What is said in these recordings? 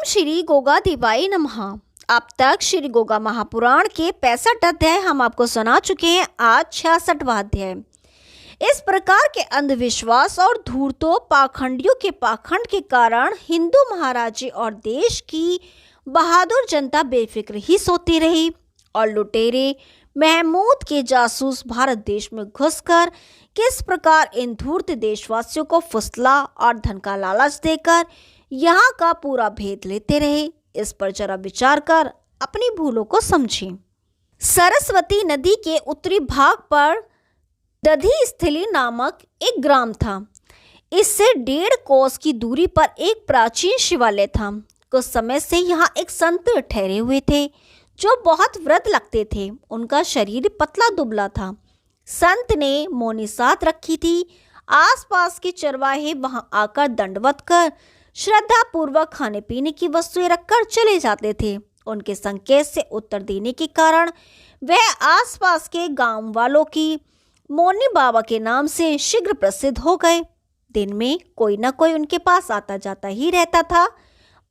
श्री गोगा देवाय नमः। अब तक श्री गोगा महापुराण के 65 अध्याय हम आपको सुना चुके हैं। आज 66वां अध्याय। इस प्रकार के अंधविश्वास और धूर्तों पाखंडियों के पाखंड के कारण हिंदू महाराजे और देश की बहादुर जनता बेफिक्र ही सोती रही और लुटेरे महमूद के जासूस भारत देश में घुसकर किस प्रकार इन धूर्त देशवासियों को फुसला और धन का लालच देकर यहाँ का पूरा भेद लेते रहे। इस पर जरा विचार कर अपनी भूलों को समझें। सरस्वती नदी के उत्तरी भाग पर दधी स्थली नामक एक ग्राम था। इससे 1.5 कोस की दूरी पर एक प्राचीन शिवालय था। कुछ समय से यहाँ एक संत ठहरे हुए थे जो बहुत वृद्ध लगते थे। उनका शरीर पतला दुबला था। संत ने मौनी साध रखी थी। आसपास के चरवाहे वहां आकर दंडवत कर श्रद्धा पूर्वक खाने पीने की वस्तुएं रखकर चले जाते थे। उनके संकेत से उत्तर देने के कारण वह आसपास के गांव वालों की मौनी बाबा के नाम से शीघ्र प्रसिद्ध हो गए। दिन में कोई न कोई उनके पास आता जाता ही रहता था,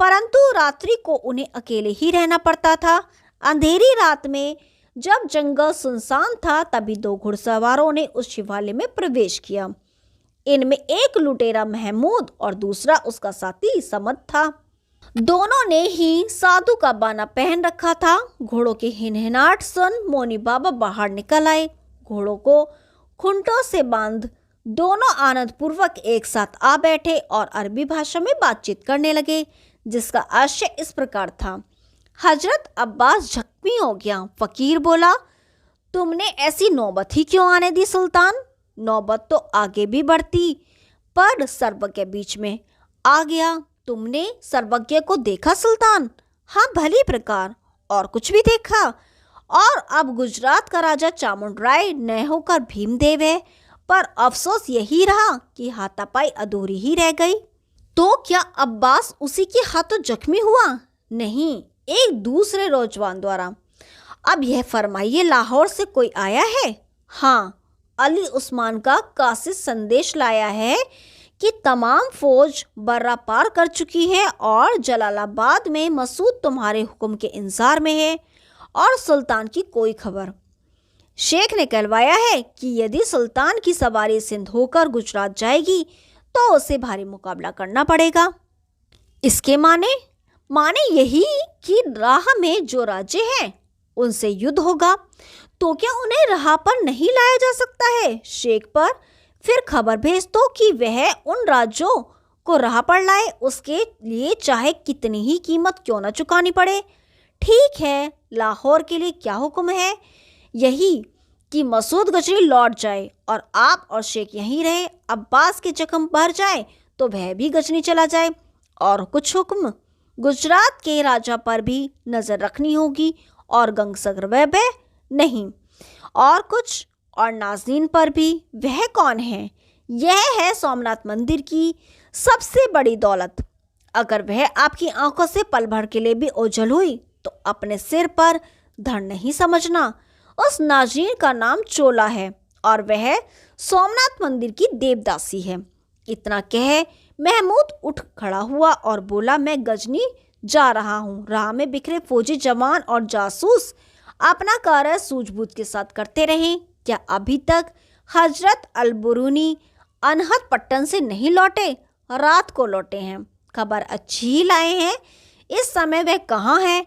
परंतु रात्रि को उन्हें अकेले ही रहना पड़ता था। अंधेरी रात में जब जंगल सुनसान था, तभी 2 घुड़सवारों ने उस शिवालय में प्रवेश किया। इनमें एक लुटेरा महमूद और दूसरा उसका साथी समद था। दोनों ने ही साधु का बाना पहन रखा था। घोड़ों की हिनहिनाहट सुन मौनी बाबा बाहर निकल आए। घोड़ों को खूंटों से बांध दोनों आनंद पूर्वक एक साथ आ बैठे और अरबी भाषा में बातचीत करने लगे, जिसका आशय इस प्रकार था। हजरत अब्बास जख्मी हो गया। फकीर बोला, तुमने ऐसी नौबत ही क्यों आने दी सुल्तान? नौबत तो आगे भी बढ़ती, पर सर्वज्ञ बीच में आ गया। तुमने सर्वज्ञ को देखा सुल्तान? हाँ, भली प्रकार। और कुछ भी देखा? और अब गुजरात का राजा चामुंडराय न होकर भीमदेव है, पर अफसोस यही रहा कि हाथापाई अधूरी ही रह गई। तो क्या अब्बास उसी के हाथों जख्मी हुआ? नहीं, एक दूसरे नौजवान द्वारा। अब यह फरमाइए, लाहौर से कोई आया है? हाँ, अली उस्मान का कासिद संदेश लाया है कि तमाम फौज बर्रा पार कर चुकी है और जलालाबाद में मसूद तुम्हारे हुक्म के इंतजार में है और सुल्तान की कोई खबर। शेख ने कहलवाया है कि यदि सुल्तान की सवारी सिंध होकर गुजरात जाएगी तो उसे भारी मुकाबला करना पड़ेगा। इसके माने यही कि राह में जो राज्य हैं उनसे युद्ध होगा। तो क्या उन्हें राह पर नहीं लाया जा सकता है? शेख पर फिर खबर भेज दो कि वह उन राज्यों को राह पर लाए। उसके लिए चाहे कितनी ही कीमत क्यों न चुकानी पड़े। ठीक है, लाहौर के लिए क्या हुक्म है? यही कि मसूद गजनी लौट जाए और आप और शेख यहीं रहे। अब्बास के जख्म भर जाए तो वह भी गजनी चला जाए। और कुछ हुक्म? गुजरात के राजा पर भी नजर रखनी होगी और गंगसगर वह नहीं। और कुछ? और नाज़नीन पर भी। वह कौन है? यह है सोमनाथ मंदिर की सबसे बड़ी दौलत। अगर वह आपकी आंखों से पल भर के लिए भी ओझल हुई तो अपने सिर पर धड़ नहीं समझना। उस नाज़नीन का नाम चोला है और वह सोमनाथ मंदिर की देवदासी है। इतना कह महमूद उठ खड़ा हुआ और बोला, मैं गजनी जा रहा हूँ। राह में बिखरे फौजी जवान और जासूस अपना कार्य सूझबूझ के साथ करते रहे। क्या अभी तक हजरत अलबरूनी अनहद पट्टन से नहीं लौटे? रात को लौटे हैं। खबर अच्छी ही लाए हैं। इस समय वह कहाँ है?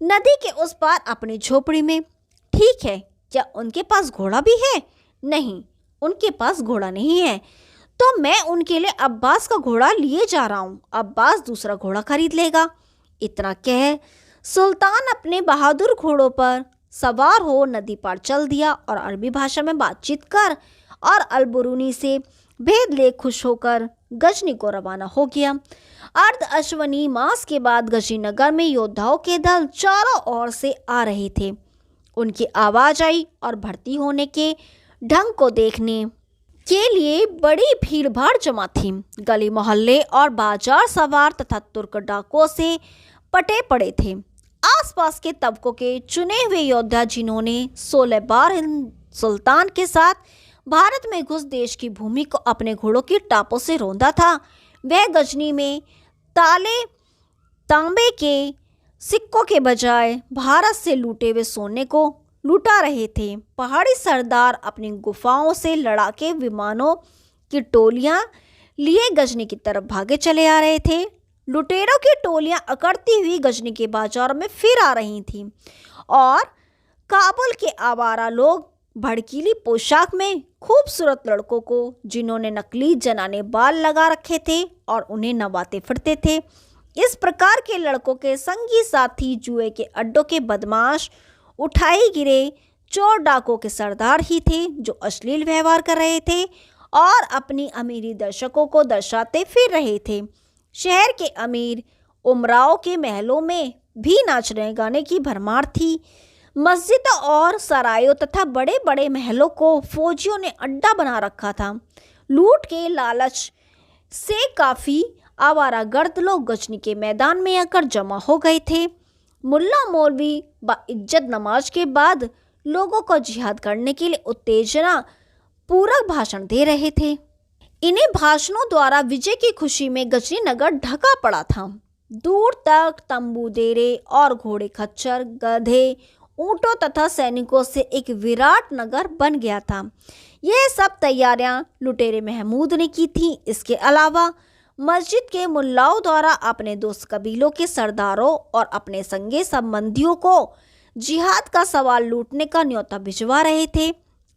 नदी के उस पार अपनी झोपड़ी में। ठीक है, क्या उनके पास घोड़ा भी है? नहीं, उनके पास घोड़ा नहीं है। तो मैं उनके लिए अब्बास का घोड़ा लिए जा रहा हूँ। अब्बास दूसरा घोड़ा खरीद लेगा। इतना कह सुल्तान अपने बहादुर घोड़ों पर सवार हो नदी पार चल दिया और अरबी भाषा में बातचीत कर और अलबरूनी से भेद ले खुश होकर गजनी को रवाना हो गया। अर्ध अश्वनी मास के बाद गजनी नगर में योद्धाओं के दल चारों ओर से आ रहे थे। उनकी आवाज आई और भर्ती होने के ढंग को देखने के लिए बड़ी भीड़ भाड़ जमा थी। गली मोहल्ले और बाजार सवार तथा तुर्क डाकुओं से पटे पड़े थे। आसपास के तबकों के चुने हुए योद्धा जिन्होंने 16 बार सुल्तान के साथ भारत में घुस देश की भूमि को अपने घोड़ों की टापों से रौंदा था, वह गजनी में ताले तांबे के सिक्कों के बजाय भारत से लूटे हुए सोने को लुटा रहे थे। पहाड़ी सरदार अपनी गुफाओं से लड़ाके विमानों की टोलियां लिए गजनी की तरफ भागे चले आ रहे थे। लुटेरों की टोलियां अकड़ती हुई गजनी के बाजार में फिर आ रही थीं और काबुल के आवारा लोग भड़कीली पोशाक में खूबसूरत लड़कों को, जिन्होंने नकली जनाने बाल लगा रखे थे और उन्हें नवाते फिरते थे। इस प्रकार के लड़कों के संगी साथी जुए के अड्डों के बदमाश, उठाई गिरे चोर डाकों के सरदार ही थे, जो अश्लील व्यवहार कर रहे थे और अपनी अमीरी दर्शकों को दर्शाते फिर रहे थे। शहर के अमीर उमराओं के महलों में भी नाचने गाने की भरमार थी। मस्जिदों और सरायों तथा बड़े बड़े महलों को फौजियों ने अड्डा बना रखा था। लूट के लालच से काफ़ी आवारागर्द लोग गजनी के मैदान में आकर जमा हो गए थे। मुल्ला मौलवी बाइज्जत नमाज के बाद लोगों को जिहाद करने के लिए उत्तेजना पूरक भाषण दे रहे थे। इन्हीं भाषणों द्वारा विजय की खुशी में गजनी नगर ढका पड़ा था। दूर तक तंबू, डेरे और घोड़े, खच्चर, गधे, ऊंटों तथा सैनिकों से एक विराट नगर बन गया था। यह सब तैयारियां लुटेरे महमूद ने की थी। इसके अलावा मस्जिद के मुल्लाओं द्वारा अपने दोस्त कबीलों के सरदारों और अपने संगे संबंधियों को जिहाद का सवाल लूटने का न्योता भिजवा रहे थे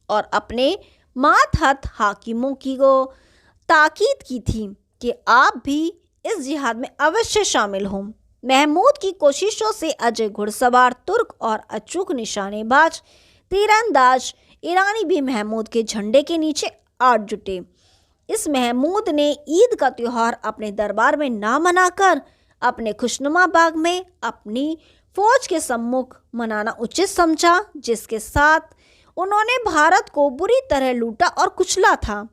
और अपने मातहत हाकिमों की को ताकीद की थी कि आप भी इस जिहाद में अवश्य शामिल हों। महमूद की कोशिशों से अजय घुड़सवार, तुर्क और अचूक निशानेबाज तीरंदाज ईरानी भी महमूद के झंडे के नीचे आ जुटे। इस महमूद ने ईद का त्योहार अपने दरबार में ना मनाकर अपने खुशनुमा बाग में अपनी फौज के सम्मुख मनाना उचित समझा, जिसके साथ उन्होंने भारत को बुरी तरह लूटा और कुचला था।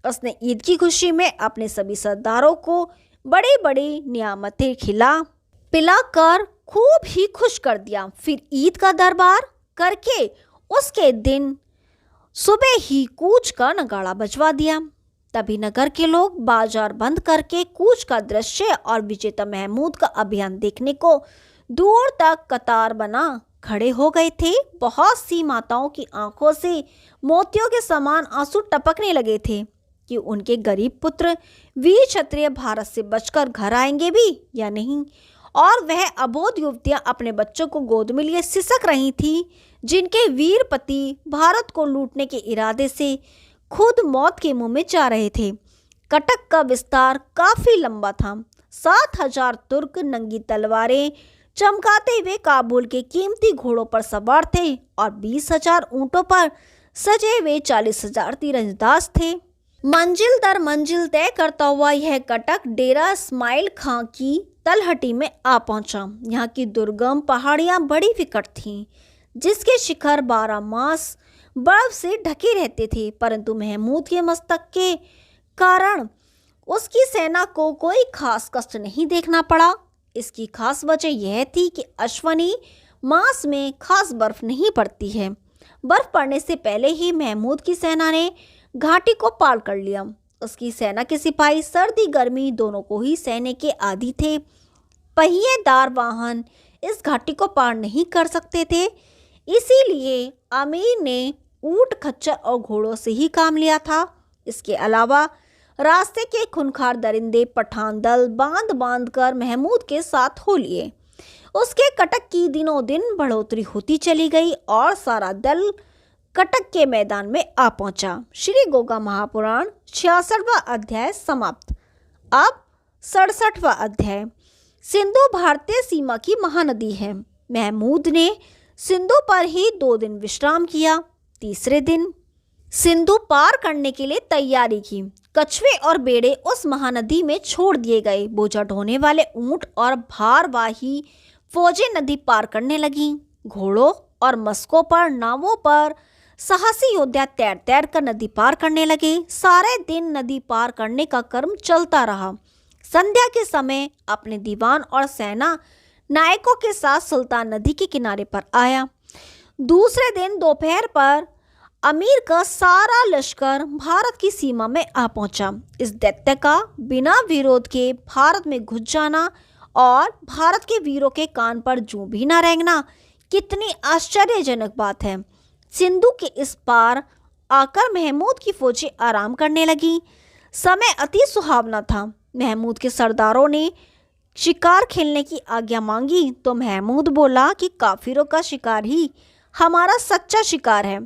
उसने ईद की खुशी में अपने सभी सरदारों को बड़ी बड़ी नियामतें खिला पिलाकर खूब ही खुश कर दिया। फिर ईद का दरबार करके उसके दिन सुबह ही कूच का नगाड़ा बजवा दिया। तभी नगर के लोग बाजार बंद करके कूच का दृश्य और विजेता महमूद का अभियान देखने को दूर तक कतार बना खड़े हो गए थे। बहुत सी माताओं की आंखों से मोतियों के समान आंसू टपकने लगे थे कि उनके गरीब पुत्र वीर क्षत्रिय भारत से बचकर घर आएंगे भी या नहीं। और वह अबोध युवतियां अपने बच्चों को गोद में लिए सिसक रही थीं, जिनके वीर पति भारत को लूटने के इरादे से खुद मौत के मुंह में जा रहे थे। कटक का विस्तार काफी लंबा था। 7,000 तुर्क नंगी तलवारें चमकाते हुए काबुल के कीमती घोड़ों पर सवार थे और 20,000 ऊंटों पर सजे हुए 40,000 तीरंदाज थे। मंजिल दर मंजिल तय करता हुआ यह कटक डेरा इस्माइल खां की तलहटी में आ पहुंचा। यहाँ की दुर्गम पहाड़ियाँ बड़ी विकट थीं, जिसके शिखर 12 मास बर्फ से ढके रहते थे, परंतु महमूद के मस्तक के कारण उसकी सेना को कोई खास कष्ट नहीं देखना पड़ा। इसकी खास वजह यह थी कि अश्वनी मास में खास बर्फ नहीं पड़ती है। बर्फ पड़ने से पहले ही महमूद की सेना ने घाटी को पार कर लिया। उसकी सेना के सिपाही सर्दी गर्मी दोनों को ही सहने के आदी थे। पहिएदार वाहन इस घाटी को पार नहीं कर सकते थे, इसीलिए अमीर ने ऊंट, खच्चर और घोड़ों से ही काम लिया था। इसके अलावा रास्ते के खूंखार दरिंदे पठान दल बांध बांध कर महमूद के साथ हो लिए। उसके कटक की दिनों दिन बढ़ोतरी होती चली गई और सारा दल कटक के मैदान में आ पहुंचा। श्री गोगा महापुराण 66वां अध्याय समाप्त। अब 67वां अध्याय। सिंधु भारतीय सीमा की महानदी है। महमूद ने सिंधु पर ही 2 दिन विश्राम किया। तीसरे दिन सिंधु पार करने के लिए तैयारी की। कछुए और बेड़े उस महानदी में छोड़ दिए गए। बोझा ढोने वाले ऊंट और भारवाही फौजें नदी पार करने लगीं। घोड़ों और मस्कों पर, नावों पर साहसी योद्धा तैर तैर कर नदी पार करने लगे। सारे दिन नदी पार करने का क्रम चलता रहा। संध्या के समय अपने दीवान और सेना नायकों के साथ सुल्तान नदी के किनारे पर आया। दूसरे दिन दोपहर पर अमीर का सारा लश्कर भारत की सीमा में आ पहुंचा। इस दैत्य का बिना विरोध के भारत में घुस जाना और भारत के वीरों के कान पर जूं भी ना रेंगना कितनी आश्चर्यजनक बात है। सिंधु के इस पार आकर महमूद की फौजें आराम करने लगी। समय अति सुहावना था। महमूद के सरदारों ने शिकार खेलने की आज्ञा मांगी तो महमूद बोला कि काफिरों का शिकार ही हमारा सच्चा शिकार है।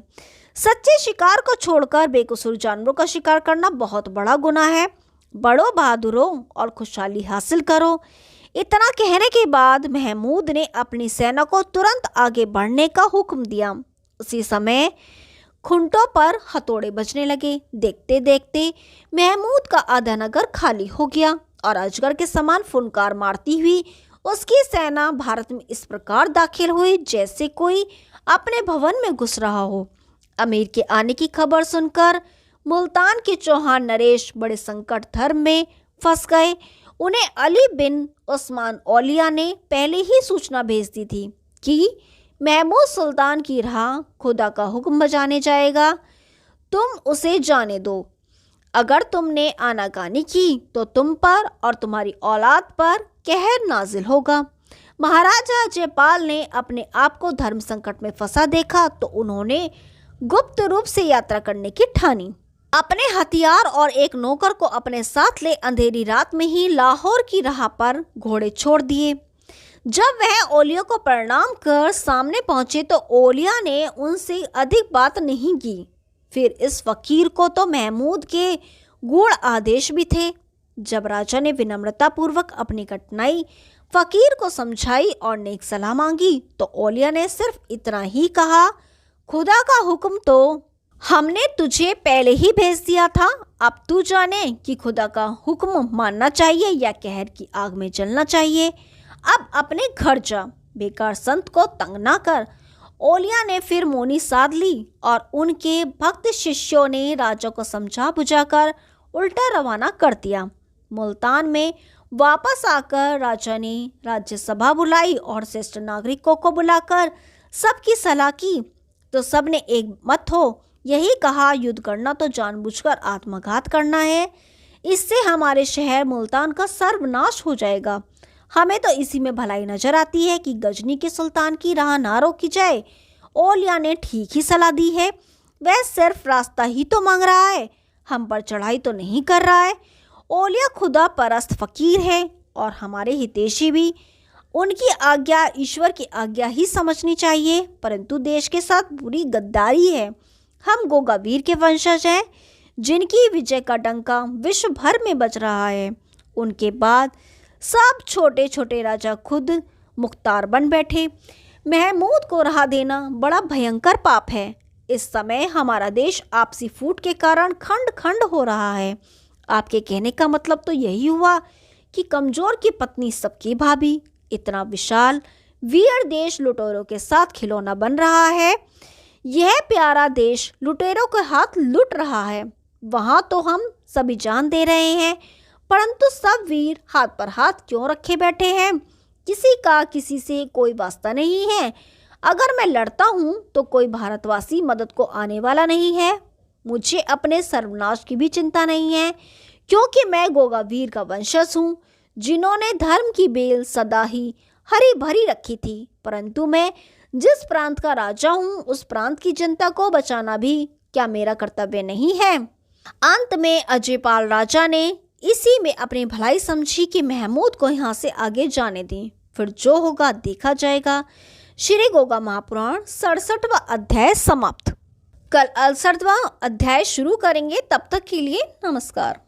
सच्चे शिकार को छोड़कर बेकसूर जानवरों का शिकार करना बहुत बड़ा गुनाह है। बढ़ो बहादुरों और खुशहाली हासिल करो। इतना कहने के बाद महमूद ने अपनी सेना को तुरंत आगे बढ़ने का हुक्म दिया। उसी समय खुंटों पर हथौड़े बजने लगे। देखते देखते महमूद का आधा नगर खाली हो गया और अजगर के समान फुनकार मारती हुई उसकी सेना भारत में इस प्रकार दाखिल हुई जैसे कोई अपने भवन में घुस रहा हो। अमीर के आने की खबर सुनकर मुल्तान के चौहान नरेश बड़े संकट धर्म में फंस गए। उन्हें अली बिन उस्मान औलिया ने पहले ही सूचना भेज दी थी कि महमूद सुल्तान की राह खुदा का हुक्म बजाने जाएगा, तुम उसे जाने दो। अगर तुमने आनाकानी की तो तुम पर और तुम्हारी औलाद पर कहर नाजिल होगा। महाराजा जयपाल ने अपने आप को धर्म संकट में फंसा देखा तो उन्होंने गुप्त रूप से यात्रा करने की ठानी। अपने हथियार और एक नौकर को अपने साथ ले अंधेरी रात में ही लाहौर की राह पर घोड़े छोड़ दिए। जब वह ओलिया को प्रणाम कर सामने पहुंचे तो ओलिया ने उनसे अधिक बात नहीं की। फिर इस फकीर को तो महमूद के गूढ़ आदेश भी थे। जब राजा ने विनम्रता पूर्वक अपनी कठिनाई फकीर को समझाई और नेक सलाह मांगी तो ओलिया ने सिर्फ इतना ही कहा, खुदा का हुक्म तो हमने तुझे पहले ही भेज दिया था। अब तू जाने कि खुदा का हुक्म मानना चाहिए या कहर की आग में जलना चाहिए। अब अपने घर जा, बेकार संत को तंग ना कर। ओलिया ने फिर मौनी साध ली और उनके भक्त शिष्यों ने राजा को समझा बुझाकर उल्टा रवाना कर दिया। मुल्तान में वापस आकर राजा ने राज्यसभा बुलाई और श्रेष्ठ नागरिकों को बुलाकर सबकी सलाह की तो सबने एक मत हो यही कहा, युद्ध करना तो जानबूझकर आत्मघात करना है। इससे हमारे शहर मुल्तान का सर्वनाश हो जाएगा। हमें तो इसी में भलाई नजर आती है कि गजनी के सुल्तान की राह ना रोकी जाए। ओलिया ने ठीक ही सलाह दी है। वह सिर्फ रास्ता ही तो मांग रहा है, हम पर चढ़ाई तो नहीं कर रहा है। ओलिया खुदा परस्त फकीर है और हमारे हितैषी भी। उनकी आज्ञा ईश्वर की आज्ञा ही समझनी चाहिए, परंतु देश के साथ बुरी गद्दारी है। हम गोगावीर के वंशज हैं जिनकी विजय का डंका विश्व भर में बज रहा है। उनके बाद सब छोटे छोटे राजा खुद मुख्तार बन बैठे। महमूद को राह देना बड़ा भयंकर पाप है। इस समय हमारा देश आपसी फूट के कारण खंड खंड हो रहा है। आपके कहने का मतलब तो यही हुआ कि कमजोर की पत्नी सबकी भाभी। इतना विशाल वीर देश लुटेरों के साथ खिलौना बन रहा है। यह प्यारा देश लुटेरों के हाथ लुट रहा है। वहाँ तो हम सभी जान दे रहे हैं, परंतु सब वीर हाथ पर हाथ क्यों रखे बैठे हैं? किसी का किसी से कोई वास्ता नहीं है। अगर मैं लड़ता हूँ तो कोई भारतवासी मदद को आने वाला नहीं है। मुझे अपने सर्वनाश की भी चिंता नहीं है, क्योंकि मैं गोगावीर का वंशज हूँ जिन्होंने धर्म की बेल सदा ही हरी भरी रखी थी। परंतु मैं जिस प्रांत का राजा हूँ उस प्रांत की जनता को बचाना भी क्या मेरा कर्तव्य नहीं है? अंत में अजयपाल राजा ने इसी में अपनी भलाई समझी कि महमूद को यहाँ से आगे जाने दें, फिर जो होगा देखा जाएगा। श्री गोगा महापुराण 67वां अध्याय समाप्त। कल 68वां अध्याय शुरू करेंगे। तब तक के लिए नमस्कार।